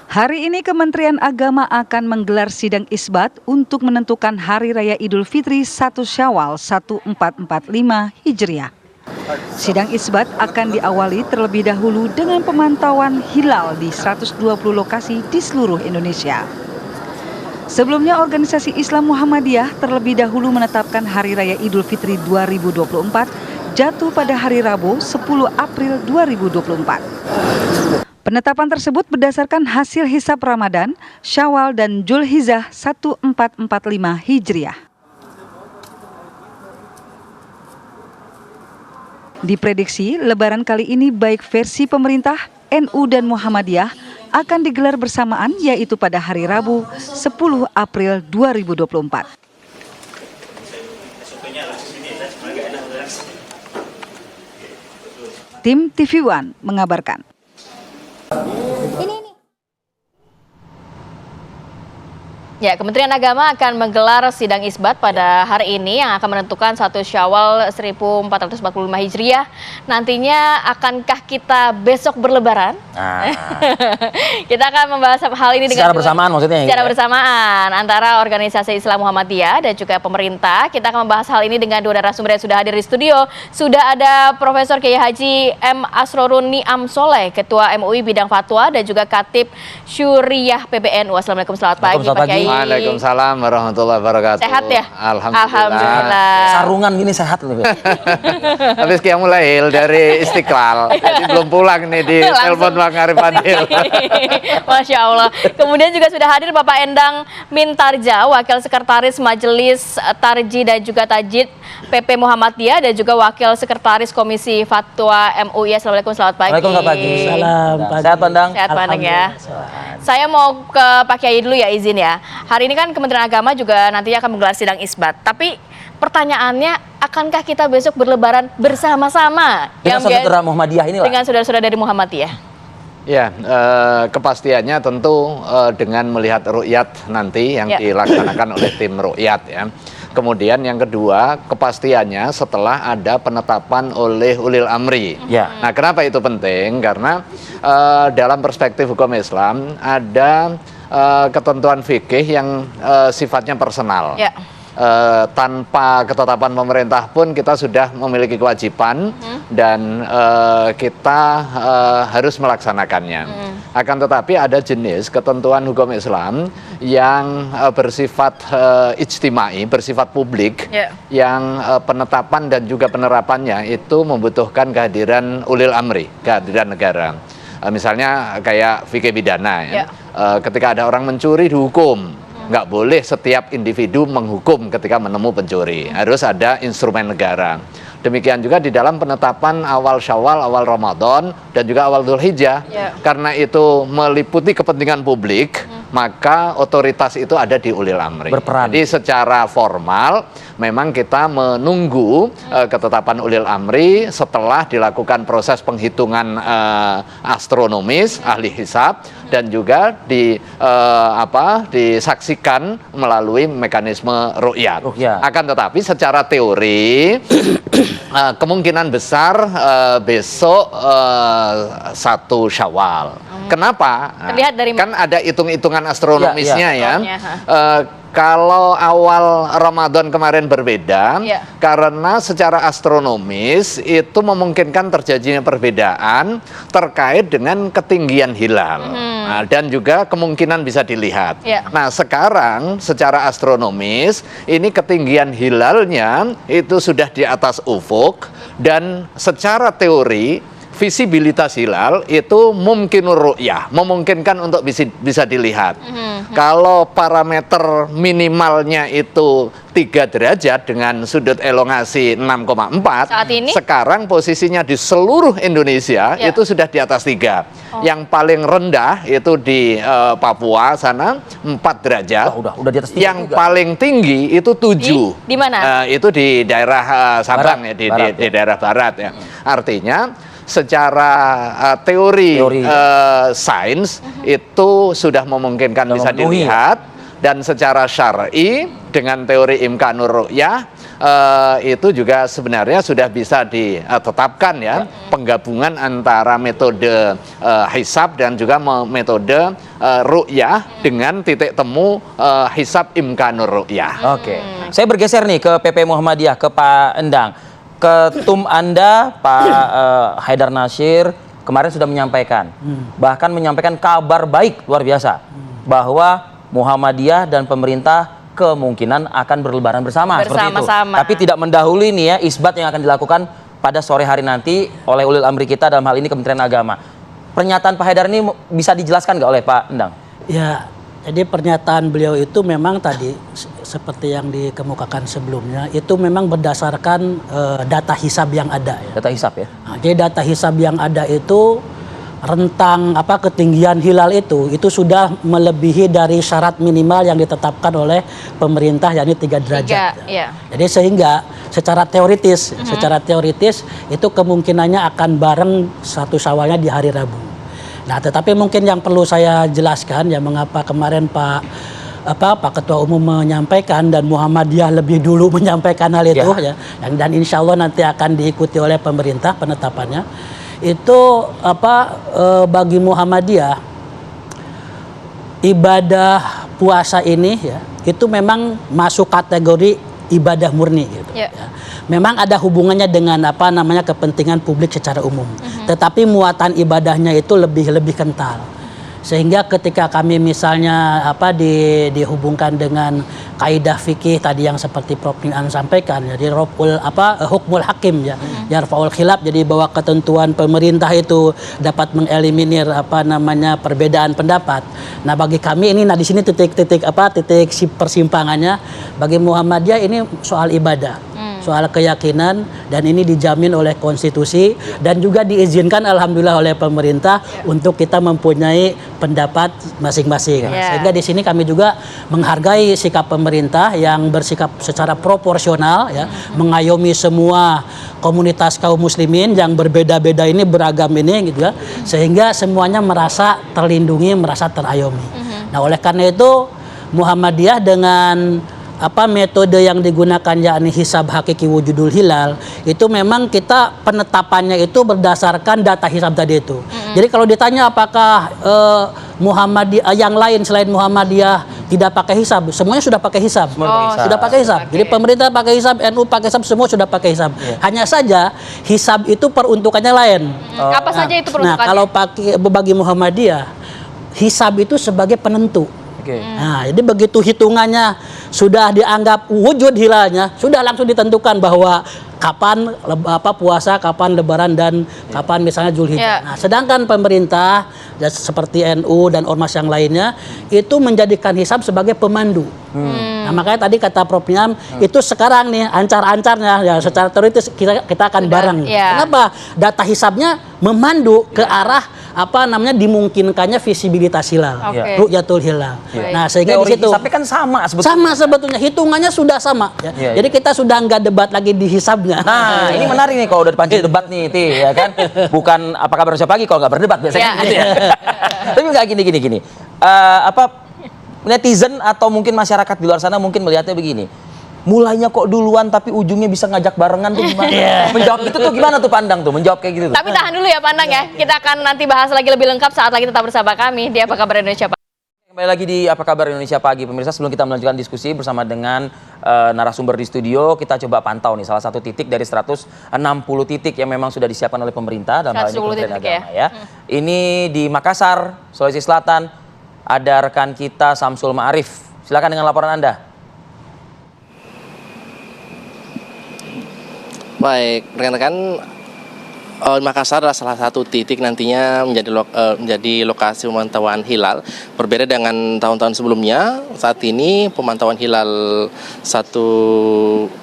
Hari ini Kementerian Agama akan menggelar sidang isbat untuk menentukan Hari Raya Idul Fitri 1 Syawal 1445 Hijriah. Sidang isbat akan diawali terlebih dahulu dengan pemantauan hilal di 120 lokasi di seluruh Indonesia. Sebelumnya, organisasi Islam Muhammadiyah terlebih dahulu menetapkan Hari Raya Idul Fitri 2024 jatuh pada hari Rabu 10 April 2024. Penetapan tersebut berdasarkan hasil hisab Ramadan, Syawal dan Zulhijjah 1445 Hijriah. Diprediksi Lebaran kali ini baik versi pemerintah, NU dan Muhammadiyah akan digelar bersamaan, yaitu pada hari Rabu 10 April 2024. Tim TV One mengabarkan. Ya, Kementerian Agama akan menggelar sidang isbat pada hari ini yang akan menentukan 1 Syawal 1445 Hijriah. Nantinya akankah kita besok berlebaran? Kita akan membahas hal ini dengan secara bersamaan maksudnya. Secara bersamaan antara organisasi Islam Muhammadiyah dan juga pemerintah. Kita akan membahas hal ini dengan dua narasumber yang sudah hadir di studio. Sudah ada Profesor Kiai Haji M. Asrorun Niam Soleh, Ketua MUI Bidang Fatwa, dan juga Khatib Syuriah PBNU. Assalamualaikum, selamat pagi Pak Kiai. Waalaikumsalam warahmatullahi wabarakatuh. Sehat ya? Alhamdulillah. Sarungan gini sehat loh. Habis Qiyamul Lail dari Istiqlal. Jadi belum pulang nih di telepon Bang Arif Adil. Masya Allah. Kemudian juga sudah hadir Bapak Endang Mintarja, Wakil Sekretaris Majelis Tarji dan juga Tajid PP Muhammadiyah, dan juga Wakil Sekretaris Komisi Fatwa MUI. Assalamualaikum, selamat pagi. Waalaikumsalam. Sehat Pandang? Sehat Pandang ya. Saya mau ke Pak Kiai dulu ya, izin ya. Hari ini kan Kementerian Agama juga nantinya akan menggelar sidang isbat. Tapi pertanyaannya, akankah kita besok berlebaran bersama-sama? Dengan saudara Muhammadiyah ini, dengan saudara-saudara dari Muhammadiyah? Ya, kepastiannya tentu dengan melihat ru'yat nanti yang dilaksanakan oleh tim ru'yat ya. Kemudian yang kedua, kepastiannya setelah ada penetapan oleh ulil amri. Nah, kenapa itu penting? Karena dalam perspektif hukum Islam ada ketentuan fikih yang sifatnya personal. Tanpa ketetapan pemerintah pun kita sudah memiliki kewajiban dan kita harus melaksanakannya. Akan tetapi ada jenis ketentuan hukum Islam yang bersifat ijtimai, bersifat publik, yang penetapan dan juga penerapannya itu membutuhkan kehadiran ulil amri, kehadiran negara. Misalnya kayak fikih pidana ya. Ketika ada orang mencuri dihukum, nggak boleh setiap individu menghukum ketika menemu pencuri, harus ada instrumen negara. Demikian juga di dalam penetapan awal Syawal, awal Ramadan, dan juga awal Zulhijjah. Karena itu meliputi kepentingan publik, maka otoritas itu ada di ulil amri. Berperan. Jadi secara formal memang kita menunggu ketetapan ulil amri setelah dilakukan proses penghitungan astronomis, ahli hisab, dan juga disaksikan melalui mekanisme ru'yat. Akan tetapi secara teori kemungkinan besar besok 1 Syawal. Kenapa? Terlihat dari kan ada hitung-hitungan astronomisnya ya. Kalau awal Ramadan kemarin berbeda, karena secara astronomis itu memungkinkan terjadinya perbedaan terkait dengan ketinggian hilal. Dan juga kemungkinan bisa dilihat. Nah, sekarang secara astronomis ini ketinggian hilalnya itu sudah di atas ufuk, dan secara teori visibilitas hilal itu mungkinur ru'yah, memungkinkan untuk bisa dilihat. Kalau parameter minimalnya itu 3 derajat dengan sudut elongasi 6,4, sekarang posisinya di seluruh Indonesia itu sudah di atas 3. Yang paling rendah itu di Papua sana 4 derajat. Udah di atas 3 yang juga. Paling tinggi itu 7. Di mana? Itu di daerah Sabang ya, di daerah barat ya. Artinya secara teori sains itu sudah memungkinkan bisa dilihat, dan secara syar'i dengan teori imkanur ru'yah itu juga sebenarnya sudah bisa ditetapkan ya, penggabungan antara metode hisab dan juga metode ru'yah dengan titik temu hisab imkanur ru'yah. Oke. Saya bergeser nih ke PP Muhammadiyah, ke Pak Endang. Ketum Anda, Pak Haidar Nasir, kemarin sudah menyampaikan, bahkan menyampaikan kabar baik luar biasa, bahwa Muhammadiyah dan pemerintah kemungkinan akan berlebaran bersama seperti itu. Tapi tidak mendahului nih ya isbat yang akan dilakukan pada sore hari nanti oleh ulil amri kita, dalam hal ini Kementerian Agama. Pernyataan Pak Haidar ini bisa dijelaskan nggak oleh Pak Endang? Ya, jadi pernyataan beliau itu memang tadi seperti yang dikemukakan sebelumnya, itu memang berdasarkan data hisab yang ada. Ya. Data hisab ya? Nah, jadi data hisab yang ada itu rentang ketinggian hilal itu sudah melebihi dari syarat minimal yang ditetapkan oleh pemerintah, yakni 3 derajat. Jadi sehingga secara teoritis itu kemungkinannya akan bareng 1 Syawalnya di hari Rabu. Nah, tetapi mungkin yang perlu saya jelaskan ya, mengapa kemarin Pak Ketua Umum menyampaikan dan Muhammadiyah lebih dulu menyampaikan hal itu ya, dan insya Allah nanti akan diikuti oleh pemerintah penetapannya. Itu bagi Muhammadiyah ibadah puasa ini ya, itu memang masuk kategori ibadah murni gitu. Ya. Memang ada hubungannya dengan kepentingan publik secara umum. Tetapi muatan ibadahnya itu lebih kental. Sehingga ketika kami misalnya dihubungkan dengan kaidah fikih tadi yang seperti Prof Niam sampaikan, jadi hukmul hakim ya, yarfaul khilaf, jadi bahwa ketentuan pemerintah itu dapat mengeliminir perbedaan pendapat. Nah, bagi kami ini di sini titik persimpangannya. Bagi Muhammadiyah ini soal ibadah. Soal keyakinan, dan ini dijamin oleh konstitusi dan juga diizinkan alhamdulillah oleh pemerintah untuk kita mempunyai pendapat masing-masing. Sehingga di sini kami juga menghargai sikap pemerintah yang bersikap secara proporsional ya, mengayomi semua komunitas kaum muslimin yang berbeda-beda ini, beragam ini gitu ya, sehingga semuanya merasa terlindungi, merasa terayomi. Nah, oleh karena itu Muhammadiyah dengan metode yang digunakan yakni hisab hakiki wujudul hilal, itu memang kita penetapannya itu berdasarkan data hisab tadi itu. Jadi kalau ditanya apakah Muhammadiyah yang lain selain Muhammadiyah tidak pakai hisab, semuanya sudah pakai hisab. Sudah pakai hisab. Jadi pemerintah pakai hisab, NU pakai hisab, semua sudah pakai hisab. Hanya saja hisab itu peruntukannya lain. Apa saja itu peruntukannya? Nah, kalau bagi Muhammadiyah, hisab itu sebagai penentu. Nah, jadi begitu hitungannya sudah dianggap wujud hilalnya, sudah langsung ditentukan bahwa kapan puasa, kapan lebaran, dan kapan misalnya Zulhijjah. Nah, sedangkan pemerintah ya, seperti NU dan ormas yang lainnya itu menjadikan hisab sebagai pemandu. Nah, makanya tadi kata Prof Niam, itu sekarang nih ancar-ancarnya ya, secara teoritis kita akan bareng. Kenapa? Data hisabnya memandu ke arah dimungkinkannya visibilitas hilal, ru'yatul hilal. Nah, sehingga di situ hisabnya kan sama sebetulnya. Sama sebetulnya, hitungannya sudah sama ya. Jadi kita sudah nggak debat lagi di hisabnya. Nah, ini menarik nih kalau udah dipancing debat nih, ya kan? Bukan apa kabar siapa pagi kalau nggak berdebat biasanya gitu ya. Tapi nggak gini. Netizen atau mungkin masyarakat di luar sana mungkin melihatnya begini. Mulainya kok duluan tapi ujungnya bisa ngajak barengan tuh gimana? Menjawab itu tuh gimana tuh Pandang tuh? Menjawab kayak gitu tuh. Tapi tahan dulu ya Pandang ya. Kita akan nanti bahas lagi lebih lengkap saat lagi tetap bersama kami di Apa Kabar Indonesia Pagi. Kembali lagi di Apa Kabar Indonesia Pagi. Pemirsa, sebelum kita melanjutkan diskusi bersama dengan narasumber di studio, kita coba pantau nih salah satu titik dari 160 titik yang memang sudah disiapkan oleh pemerintah dalam hal ini Kementerian Agama ya. Ini di Makassar, Sulawesi Selatan, ada rekan kita Samsul Ma'arif. Silakan dengan laporan Anda. Baik, rekan-rekan, Makassar adalah salah satu titik nantinya menjadi lokasi pemantauan hilal. Berbeda dengan tahun-tahun sebelumnya, saat ini pemantauan hilal 1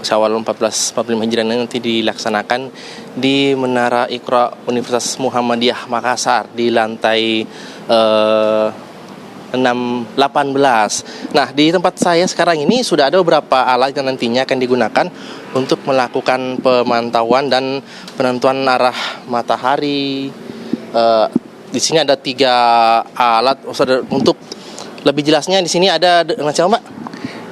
Syawal 1445 Hijriah nanti dilaksanakan di Menara Iqra Universitas Muhammadiyah Makassar di lantai 18. Nah, di tempat saya sekarang ini sudah ada beberapa alat yang nantinya akan digunakan untuk melakukan pemantauan dan penentuan arah matahari. Di sini ada 3 alat. Untuk lebih jelasnya di sini ada dengan siapa, Mbak?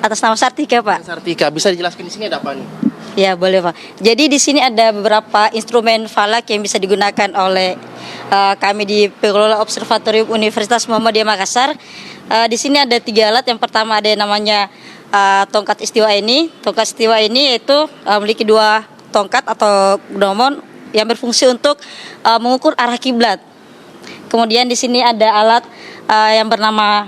Atas nama Sartika, Pak. Sartika, bisa dijelaskan di sini ada apa nih? Ya, boleh, Pak. Jadi di sini ada beberapa instrumen falak yang bisa digunakan oleh kami di Pengelola Observatorium Universitas Muhammadiyah Makassar. Di sini ada 3 alat. Yang pertama ada yang namanya tongkat istiwa ini. Tongkat istiwa ini yaitu memiliki 2 tongkat atau gnomon yang berfungsi untuk mengukur arah kiblat. Kemudian di sini ada alat yang bernama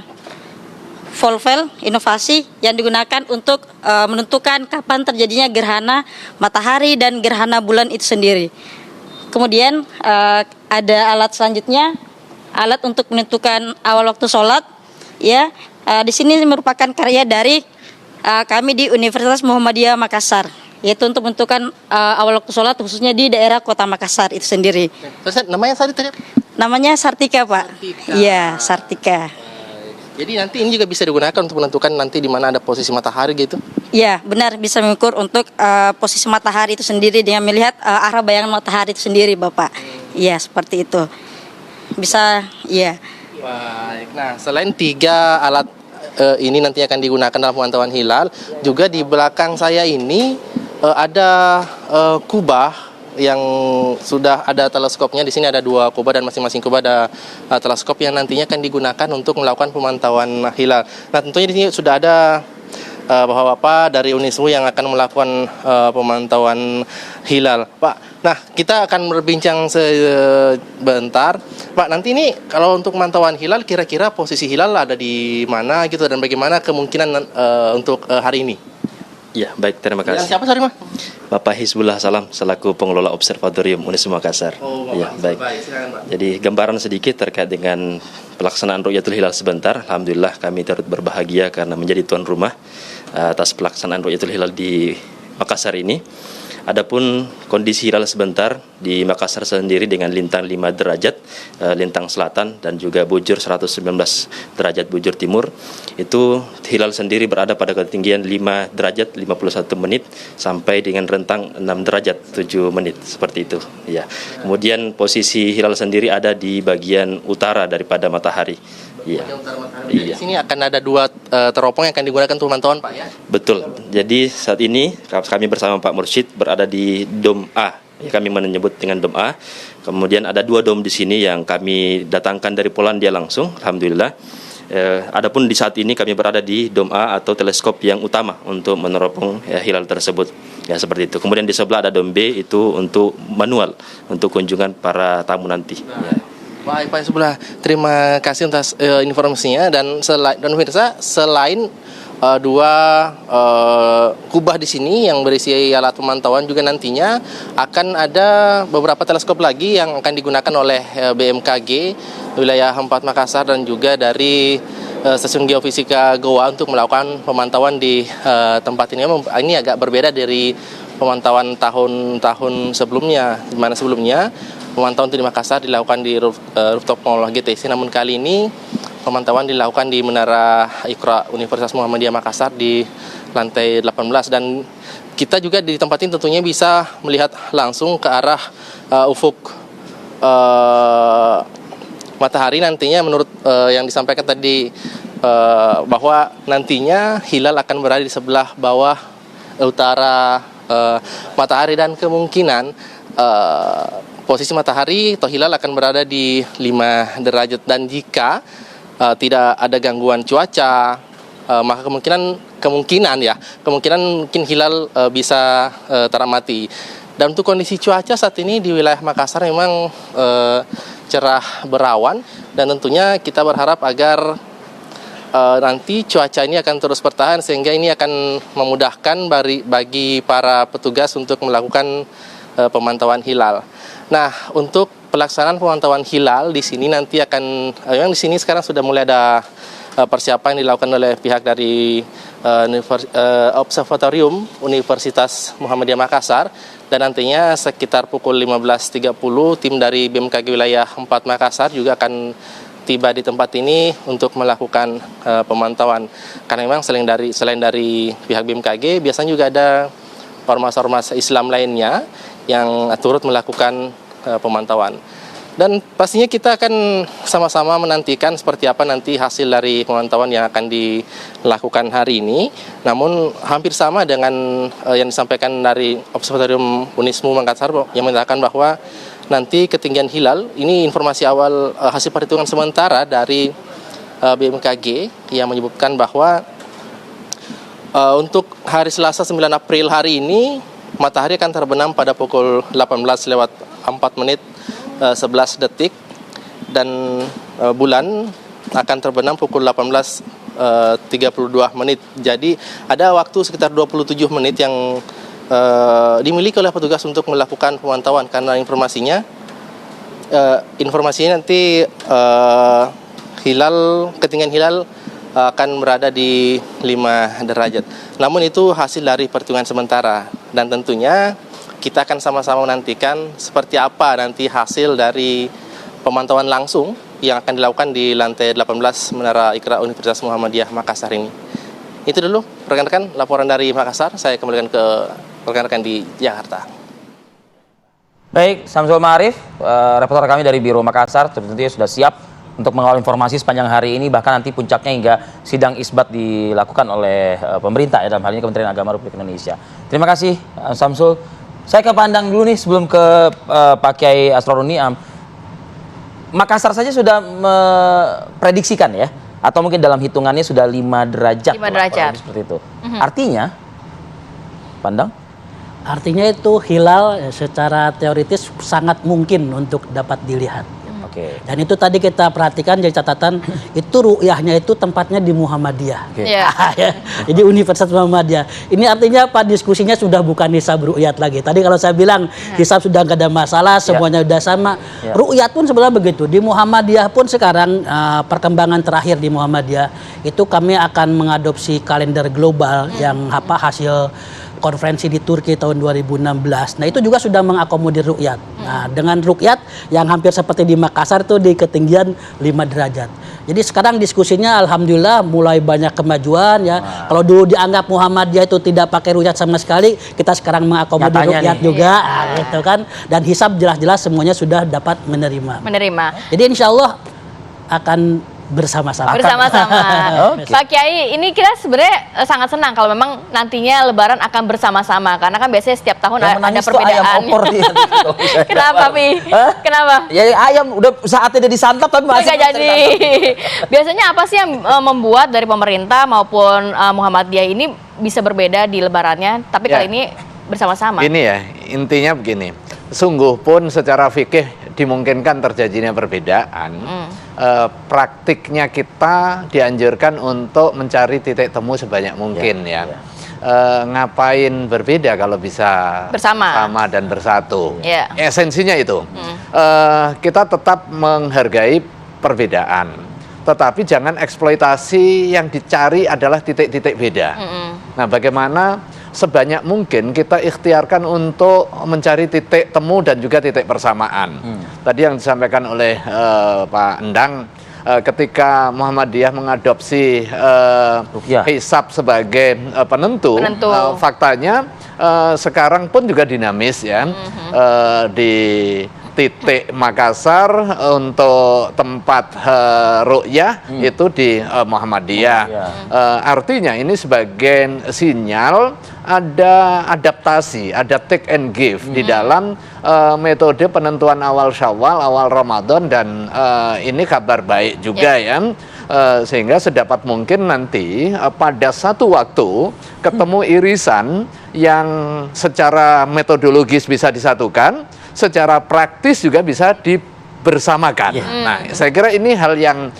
Volvel inovasi yang digunakan untuk menentukan kapan terjadinya gerhana matahari dan gerhana bulan itu sendiri. Kemudian ada alat selanjutnya, alat untuk menentukan awal waktu sholat. Ya, di sini merupakan karya dari kami di Universitas Muhammadiyah Makassar, yaitu untuk menentukan awal waktu sholat khususnya di daerah Kota Makassar itu sendiri. Terus namanya tadi? Namanya Sartika, Pak. Iya, Sartika. Jadi nanti ini juga bisa digunakan untuk menentukan nanti di mana ada posisi matahari gitu? Ya, benar, bisa mengukur untuk posisi matahari itu sendiri dengan melihat arah bayangan matahari itu sendiri, Bapak. Iya, seperti itu. Bisa, iya. Baik. Nah, selain 3 alat ini nanti akan digunakan dalam pemantauan hilal, juga di belakang saya ini ada kubah yang sudah ada teleskopnya. Di sini ada 2 kubah dan masing-masing kubah ada teleskop yang nantinya akan digunakan untuk melakukan pemantauan hilal. Nah, tentunya di sini sudah ada bapak-bapak dari Unismu yang akan melakukan pemantauan hilal. Pak, nah kita akan berbincang sebentar. Pak, nanti ini kalau untuk pemantauan hilal kira-kira posisi hilal ada di mana gitu dan bagaimana kemungkinan untuk hari ini? Ya, baik, terima kasih. Yang siapa, sorry, Mas? Bapak Hizbullah Salam selaku pengelola Observatorium Universitas Makassar. Ya, baik. Silakan, Pak. Jadi gambaran sedikit terkait dengan pelaksanaan Ru'yatul Hilal sebentar. Alhamdulillah kami turut berbahagia karena menjadi tuan rumah atas pelaksanaan Ru'yatul Hilal di Makassar ini. Adapun kondisi hilal sebentar di Makassar sendiri dengan lintang 5 derajat lintang selatan dan juga bujur 119 derajat bujur timur, itu hilal sendiri berada pada ketinggian 5 derajat 51 menit sampai dengan rentang 6 derajat 7 menit seperti itu ya. Kemudian posisi hilal sendiri ada di bagian utara daripada matahari. Iya. Di sini akan ada 2 teropong yang akan digunakan untuk pemantauan, Pak, ya? Betul. Jadi saat ini kami bersama Pak Mursyid berada di Dom A. Kami menyebut dengan Dom A. Kemudian ada 2 dom di sini yang kami datangkan dari Polandia langsung. Alhamdulillah. Adapun di saat ini kami berada di Dom A atau teleskop yang utama untuk meneropong hilal tersebut. Ya, seperti itu. Kemudian di sebelah ada Dom B, itu untuk manual untuk kunjungan para tamu nanti. Ya. Baik, Pak Sebelah, terima kasih atas informasinya dan pemirsa, selain 2 kubah di sini yang berisi alat pemantauan, juga nantinya akan ada beberapa teleskop lagi yang akan digunakan oleh BMKG wilayah 4 Makassar dan juga dari Stasiun Geofisika Goa untuk melakukan pemantauan di tempat ini. Ini agak berbeda dari pemantauan tahun-tahun sebelumnya, di mana sebelumnya pemantauan di Makassar dilakukan di rooftop Mall GTC, namun kali ini pemantauan dilakukan di Menara Iqra Universitas Muhammadiyah Makassar di lantai 18, dan kita juga di tempat ini tentunya bisa melihat langsung ke arah ufuk matahari nantinya. Menurut yang disampaikan tadi bahwa nantinya hilal akan berada di sebelah bawah utara matahari, dan kemungkinan posisi matahari atau hilal akan berada di 5 derajat, dan jika tidak ada gangguan cuaca maka kemungkinan mungkin hilal bisa teramati. Dan untuk kondisi cuaca saat ini di wilayah Makassar memang cerah berawan, dan tentunya kita berharap agar nanti cuaca ini akan terus bertahan sehingga ini akan memudahkan bagi para petugas untuk melakukan pemantauan hilal. Nah, untuk pelaksanaan pemantauan hilal di sini nanti akan, memang di sini sekarang sudah mulai ada persiapan yang dilakukan oleh pihak dari Observatorium Universitas Muhammadiyah Makassar, dan nantinya sekitar pukul 15.30 tim dari BMKG wilayah 4 Makassar juga akan tiba di tempat ini untuk melakukan pemantauan. Karena memang selain dari pihak BMKG, biasanya juga ada ormas-ormas Islam lainnya yang turut melakukan pemantauan. Dan pastinya kita akan sama-sama menantikan seperti apa nanti hasil dari pemantauan yang akan dilakukan hari ini. Namun hampir sama dengan yang disampaikan dari Observatorium Unismu Makassar yang menyatakan bahwa nanti ketinggian hilal, ini informasi awal hasil perhitungan sementara dari BMKG yang menyebutkan bahwa untuk hari Selasa 9 April hari ini matahari akan terbenam pada pukul 18:04 detik dan bulan akan terbenam pukul 18:32. Jadi ada waktu sekitar 27 menit yang dimiliki oleh petugas untuk melakukan pemantauan, karena informasinya nanti ketinggian hilal akan berada di 5 derajat. Namun itu hasil dari perhitungan sementara, dan tentunya kita akan sama-sama menantikan seperti apa nanti hasil dari pemantauan langsung yang akan dilakukan di lantai 18 Menara Iqra Universitas Muhammadiyah Makassar ini. Itu dulu rekan-rekan laporan dari Makassar. Saya kembalikan ke rekan-rekan di Jakarta. Baik, Samsul Ma'arif, reporter kami dari Biro Makassar, tentunya sudah siap untuk mengawal informasi sepanjang hari ini, bahkan nanti puncaknya hingga sidang isbat dilakukan oleh pemerintah, ya, dalam hal ini Kementerian Agama Republik Indonesia. Terima kasih, Samsul. Saya ke Pandang dulu nih sebelum ke Pak Kiai Asrorun Niam. Makassar saja sudah memprediksikan ya, atau mungkin dalam hitungannya sudah 5 derajat. 5 derajat. Seperti itu. Artinya, Pandang? Artinya itu hilal secara teoritis sangat mungkin untuk dapat dilihat. Oke. Dan itu tadi kita perhatikan jadi catatan, itu ru'yahnya itu tempatnya di Muhammadiyah. Oke. Iya. Ya, jadi Universitas Muhammadiyah. Ini artinya apa? Diskusinya sudah bukan hisab ru'yat lagi. Tadi kalau saya bilang hisab sudah nggak ada masalah, semuanya sudah sama. Ya. Ru'yat pun sebenarnya begitu. Di Muhammadiyah pun sekarang perkembangan terakhir di Muhammadiyah itu kami akan mengadopsi kalender global yang hasil konferensi di Turki tahun 2016. Nah, itu juga sudah mengakomodir ru'yat. Nah, dengan ru'yat yang hampir seperti di Makassar itu di ketinggian 5 derajat. Jadi sekarang diskusinya alhamdulillah mulai banyak kemajuan ya. Kalau dulu dianggap Muhammadiyah itu tidak pakai ru'yat sama sekali, kita sekarang mengakomodir Nyatanya ru'yat nih. juga, gitu kan. Dan hisab jelas-jelas semuanya sudah dapat menerima. Jadi insya Allah akan bersama-sama. Oke. Pak Kiai, ini kita sebenarnya sangat senang kalau memang nantinya Lebaran akan bersama-sama, karena kan biasanya setiap tahun Yang ada menangis tuh perbedaan. ayam opor dia. Kenapa, Pi? Hah? Kenapa? Ya ayam udah saatnya dia disantap tapi masih Nggak jadi. Biasanya apa sih yang membuat dari pemerintah maupun Muhammadiyah ini bisa berbeda di Lebarannya, tapi Ya. kali ini bersama-sama? Ini ya, intinya begini. Sungguh pun secara fikih dimungkinkan terjadinya perbedaan. Praktiknya kita dianjurkan untuk mencari titik temu sebanyak mungkin ya. Ngapain berbeda kalau bisa Bersama. sama dan bersatu. Ya. Esensinya itu. Kita tetap menghargai perbedaan. Tetapi jangan eksploitasi yang dicari adalah titik-titik beda. Nah, bagaimana sebanyak mungkin kita ikhtiarkan untuk mencari titik temu dan juga titik persamaan. Tadi yang disampaikan oleh Pak Endang, ketika Muhammadiyah mengadopsi hisab sebagai penentu. Faktanya sekarang pun juga dinamis ya. Di titik Makassar untuk tempat ru'yah itu di Muhammadiyah. Artinya ini sebagai sinyal ada adaptasi, ada take and give di dalam metode penentuan awal Syawal, awal Ramadan, dan ini kabar baik juga ya. Sehingga sedapat mungkin nanti pada satu waktu ketemu irisan yang secara metodologis bisa disatukan, secara praktis juga bisa dibersamakan. Nah, saya kira ini hal yang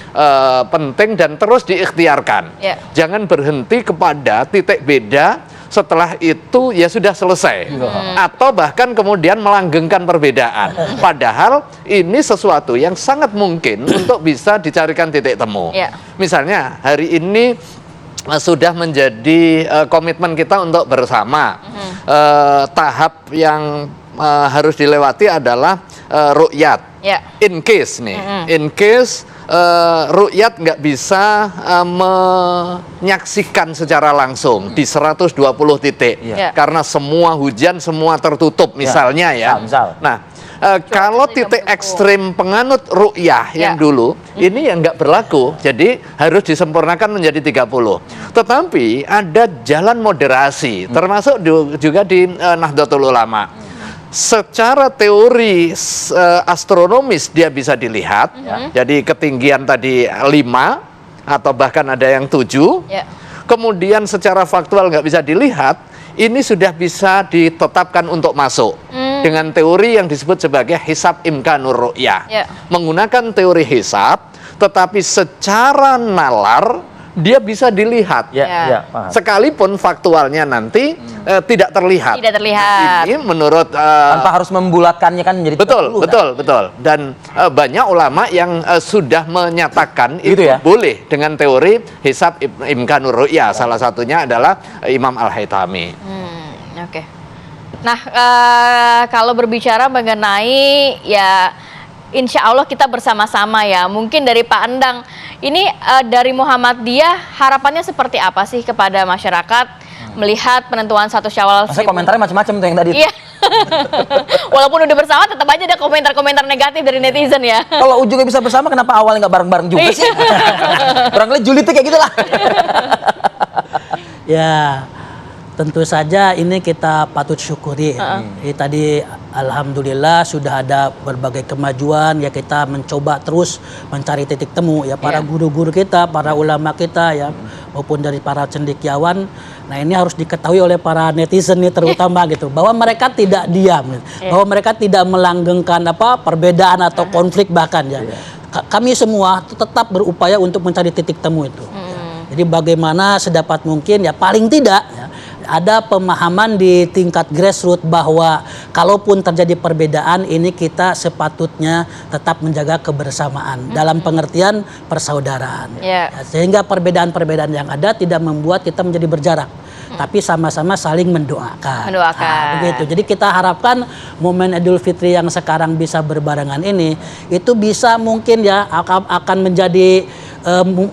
penting dan terus diikhtiarkan. Jangan berhenti kepada titik beda, setelah itu ya sudah selesai. Atau bahkan kemudian melanggengkan perbedaan. Padahal ini sesuatu yang sangat mungkin untuk bisa dicarikan titik temu. Misalnya hari ini sudah menjadi komitmen kita untuk bersama. Tahap yang harus dilewati adalah ru'yat. In case nih, in case ru'yat nggak bisa menyaksikan secara langsung di 120 titik karena semua hujan, semua tertutup misalnya ya. Nah, kalau titik ekstrim penganut ru'yah yang dulu ini yang nggak berlaku, jadi harus disempurnakan menjadi 30. Tetapi ada jalan moderasi, termasuk juga di Nahdlatul Ulama. secara teori astronomis dia bisa dilihat. Jadi ketinggian tadi 5 atau bahkan ada yang 7. Ya. Kemudian secara faktual nggak bisa dilihat, ini sudah bisa ditetapkan untuk masuk dengan teori yang disebut sebagai hisab imkanur ru'yah. Ya. Menggunakan teori hisab, tetapi secara nalar dia bisa dilihat. Ya, Ya. ya, paham. Sekalipun faktualnya nanti tidak terlihat. Tidak terlihat. Ini menurut Tanpa harus membulatkannya kan menjadi betul, 30, kan? betul. Dan banyak ulama yang sudah menyatakan Gitu itu ya? boleh dengan teori hisab imkanur ru'yah. Salah satunya adalah Imam Al-Haytami. Oke. Nah, kalau berbicara mengenai ya insya Allah kita bersama-sama ya. Mungkin dari Pak Endang, ini dari Muhammadiyah harapannya seperti apa sih kepada masyarakat melihat penentuan 1 Syawal? Masa komentarnya macam-macam tuh yang tadi. Iya. Walaupun udah bersama tetap aja ada komentar-komentar negatif dari netizen ya. Kalau ujungnya bisa bersama, kenapa awalnya nggak bareng-bareng juga sih? Barangkali julid tuh kayak gitulah. Ya, tentu saja ini kita patut syukuri. Jadi tadi alhamdulillah sudah ada berbagai kemajuan ya, kita mencoba terus mencari titik temu ya, para guru-guru kita, para ulama kita ya, maupun dari para cendekiawan. Nah, ini harus diketahui oleh para netizen nih terutama gitu, bahwa mereka tidak diam gitu. Bahwa mereka tidak melanggengkan perbedaan atau konflik bahkan ya. Kami semua tetap berupaya untuk mencari titik temu itu. Jadi bagaimana sedapat mungkin ya, paling tidak ya, ada pemahaman di tingkat grassroots bahwa kalaupun terjadi perbedaan ini kita sepatutnya tetap menjaga kebersamaan dalam pengertian persaudaraan. Ya. Ya, sehingga perbedaan-perbedaan yang ada tidak membuat kita menjadi berjarak, tapi sama-sama saling mendoakan. Nah, begitu. Jadi kita harapkan momen Idul Fitri yang sekarang bisa berbarengan ini itu bisa mungkin ya akan menjadi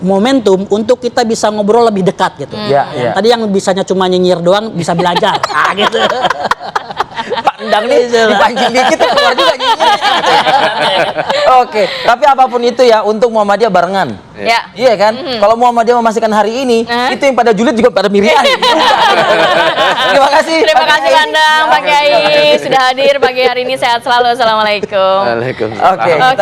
momentum untuk kita bisa ngobrol lebih dekat gitu. Tadi yang bisanya cuma nyinyir doang bisa belajar. Gitu. Pak Endang nih dipancing dikit tuh keluar juga nyinyir. Oke, tapi apapun itu ya, untuk Muhammadiyah barengan. Ya. Iya kan? Kalau Muhammadiyah memastikan hari ini, itu yang pada julid juga pada miriah. Terima kasih. Terima kasih Pak Endang, Pak Kiai sudah hadir pagi hari ini. Sehat selalu. Assalamualaikum. Waalaikumsalam. Oke.